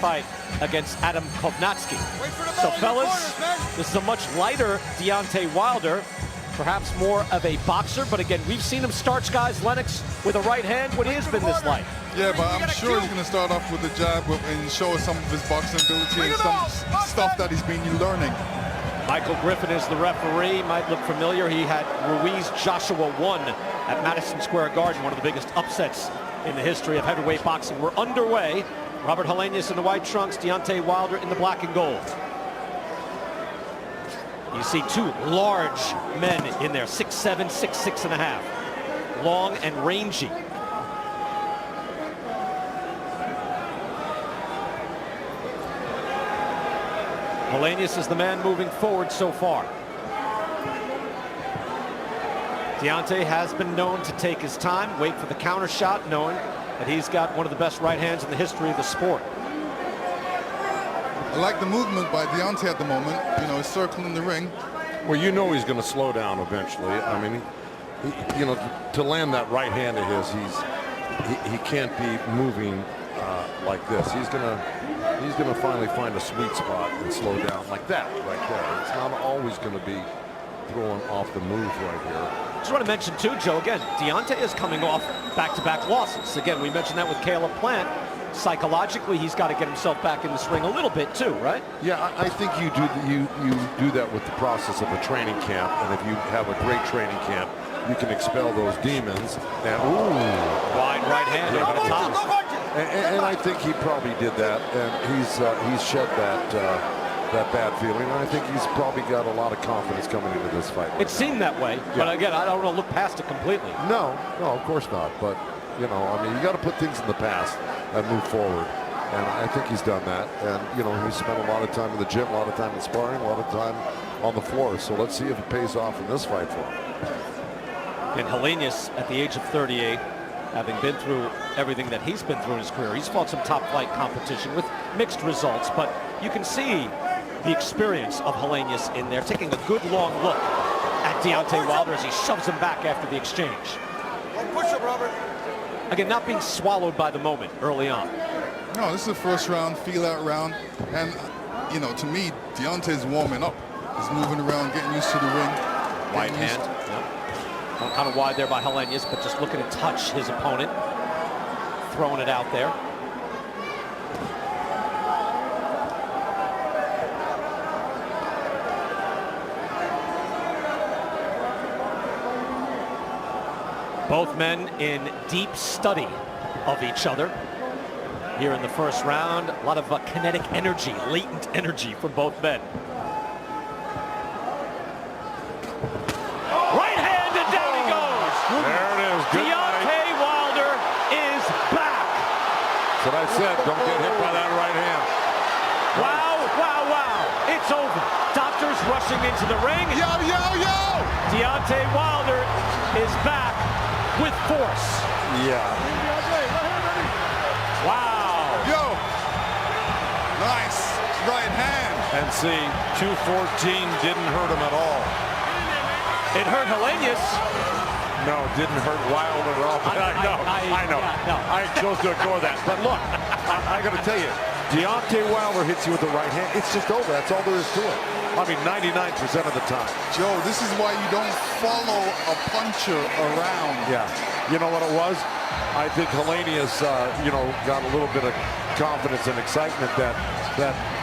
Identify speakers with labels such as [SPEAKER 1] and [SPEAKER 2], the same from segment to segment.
[SPEAKER 1] fight against Adam Kovnatsky. So fellas, this is a much lighter Deontay Wilder, perhaps more of a boxer, but again, we've seen him starch guys, Lennox, with a right hand when he has been this light.
[SPEAKER 2] Yeah, but I'm sure he's going to start off with the jab and show us some of his boxing ability and some stuff that he's been learning.
[SPEAKER 1] Michael Griffin is the referee, might look familiar. He had Ruiz Joshua 1 at Madison Square Garden, one of the biggest upsets in the history of heavyweight boxing. We're underway. Robert Helenius in the white trunks, Deontay Wilder in the black and gold. You see two large men in there, 6'7", 6'6 and a half. Long and rangy. Helenius is the man moving forward so far. Deontay has been known to take his time, wait for the counter shot, knowing that he's got one of the best right hands in the history of the sport.
[SPEAKER 2] I like the movement by Deontay at the moment. You know, he's circling the ring.
[SPEAKER 3] Well, you know he's going to slow down eventually. I mean, you know, to land that right hand of his, he can't be moving like this. He's gonna finally find a sweet spot and slow down like that right there. It's not always going to be throwing off the move right here.
[SPEAKER 1] Just want to mention too, Joe, again, Deontay is coming off back-to-back losses. Again, we mentioned that with Caleb Plant. Psychologically, he's got to get himself back in this ring a little bit too, right?
[SPEAKER 3] Yeah, I think you do that with the process of a training camp, and if you have a great training camp, you can expel those demons. And
[SPEAKER 1] wide right hand over the top.
[SPEAKER 3] And I think he probably did that, and he's shed that bad feeling. And I think he's probably got a lot of confidence coming into this fight.
[SPEAKER 1] It seemed that way, but again, I don't want to look past it completely.
[SPEAKER 3] No, of course not. But you know, I mean, you got to put things in the past and move forward. And I think he's done that. And you know, he spent a lot of time in the gym, a lot of time in sparring, a lot of time on the floor. So let's see if it pays off in this fight for him.
[SPEAKER 1] And Helenius, at the age of 38, having been through everything that he's been through in his career, he's fought some top flight competition with mixed results, but you can see the experience of Helenius in there, taking a good long look at Deontay Wilder as he shoves him back after the exchange.
[SPEAKER 2] Push him, Robert.
[SPEAKER 1] Again, not being swallowed by the moment early on.
[SPEAKER 2] No, this is the first round, feel-out round, and you know, to me, Deontay's warming up. He's moving around, getting used to the ring.
[SPEAKER 1] Wide hand. Yep. Kind of wide there by Helenius, but just looking to touch his opponent, throwing it out there. Both men in deep study of each other here in the first round. A lot of kinetic energy, latent energy from both men. Right hand, and down he goes.
[SPEAKER 3] There it is. Good
[SPEAKER 1] Deontay Wilder is back.
[SPEAKER 3] That's what I said. Don't get hit by that right hand.
[SPEAKER 1] Wow, wow, wow. It's over. Doctors rushing into the ring.
[SPEAKER 2] Yo, yo, yo!
[SPEAKER 1] Deontay Wilder is back with force.
[SPEAKER 3] Yeah.
[SPEAKER 1] Wow.
[SPEAKER 2] Yo! Nice right hand.
[SPEAKER 3] And see, 214 didn't hurt him at all.
[SPEAKER 1] It hurt Helenius.
[SPEAKER 3] No, didn't hurt Wilder at all. I know.
[SPEAKER 1] Yeah, no.
[SPEAKER 3] I chose to ignore that. But look, I got to tell you, Deontay Wilder hits you with the right hand. It's just over. That's all there is to it. I mean, 99% of the time.
[SPEAKER 2] Joe, this is why you don't follow a puncher around.
[SPEAKER 3] Yeah. You know what it was? I think Helenius, you know, got a little bit of confidence and excitement that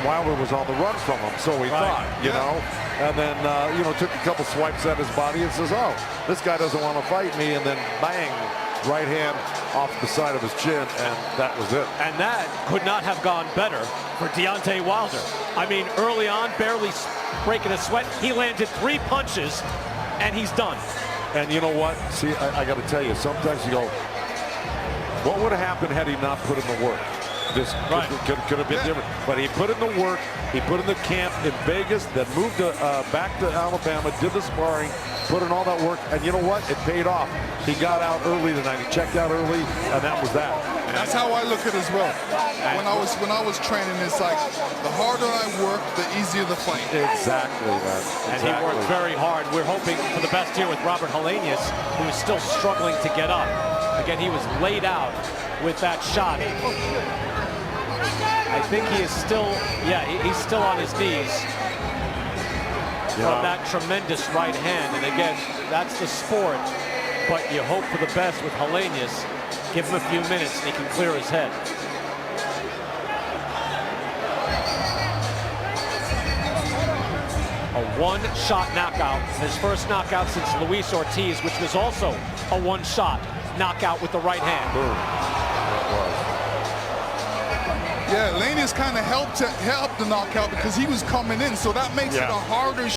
[SPEAKER 3] Wilder was on the run from him. So he thought, you know. And then, you know, took a couple swipes at his body and says, oh, this guy doesn't want to fight me. And then bang, right hand off the side of his chin, and that was it.
[SPEAKER 1] And that could not have gone better for Deontay Wilder. I mean, early on, barely breaking a sweat. He landed 3 punches, and he's done.
[SPEAKER 3] And you know what? See, I got to tell you, sometimes you go, what would have happened had he not put in the work? This could have been different. But he put in the work. He put in the camp in Vegas, then moved back to Alabama, did the sparring, put in all that work, and you know what? It paid off. He got out early tonight. He checked out early, and that was that.
[SPEAKER 2] That's how I look at it as well. When I was training, it's like the harder I work, the easier the fight.
[SPEAKER 3] Exactly, man.
[SPEAKER 1] And he worked very hard. We're hoping for the best here with Robert Helenius, who is still struggling to get up. Again, he was laid out with that shot. I think he is still, he's still on his knees from that tremendous right hand. And again, that's the sport, but you hope for the best with Helenius. Give him a few minutes and he can clear his head. A one-shot knockout, his first knockout since Luis Ortiz, which was also a one-shot knockout with the right hand.
[SPEAKER 2] Yeah, Helenius kind of helped the knockout because he was coming in, so that makes it a harder